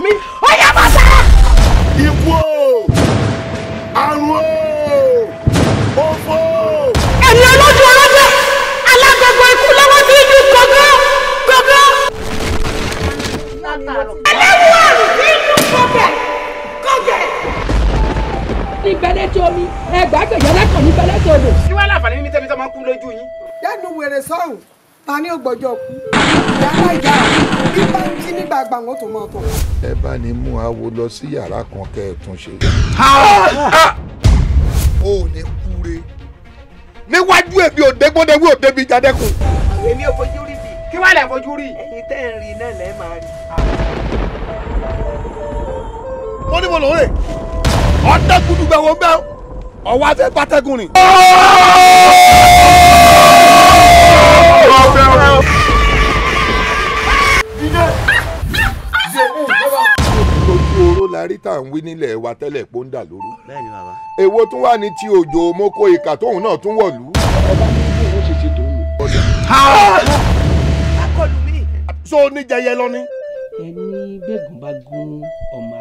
mi ó yá máa sá. Ikú o, àrùn o, òfò. Ẹ̀mí olójú ọlọ́jọ́ alágbègbè ikú lọ́wọ́ tí ìlú gọ́gọ́ gọ́gọ́. ẹlẹ́wọ̀n àrùn tí ìlú gọ́gẹ̀ gọ́gẹ̀. ní bẹ́lẹ́ tí omi ẹgbàágbèjọ lẹ́kọ̀ọ́ ní bẹ́lẹ́ tí odò. kí wàá láǹfààní ní tẹ́mi tó máa ń kú lójú yín. lẹ́nu wèrè sọ́hùn ta ni ó gbọ́jọ́ kú yàrá ìjà bí bá ń jí nígbà àgbà wọn tó máa tọ̀. Ẹ bá ní mú awo lọ sí yàrá kan kẹ́ ẹ tún ṣe. O ò ní kúre níwájú èmi ò dégbódéwé ò débi jadẹ́kùn. èmi ò fojú rí bi kí wàá lè fojú rí. ẹ̀yin tẹ́ ń rí náà lẹ́ẹ̀ máa rí. Mo ní mo lò ó rè ọ̀dẹ́gùdùgbẹ̀ wo bẹ́ẹ̀ ọwọ́ afẹ́ pátẹ́gùn rìn. Ojú oró la rí tá à ń wí nílẹ̀ wa tẹ́lẹ̀ pó ń dà lóru. Bẹ́ẹ̀ni bàbá. Èwo tún wà ní ti òjò moko ìkà tóun náà tún wọ̀lú. Ọba ní bí owó ṣe ṣe tòun lò. akọlù mi. So ní jẹyẹ lọ ni. ẹni gbẹ̀gùn bá gún ọmọ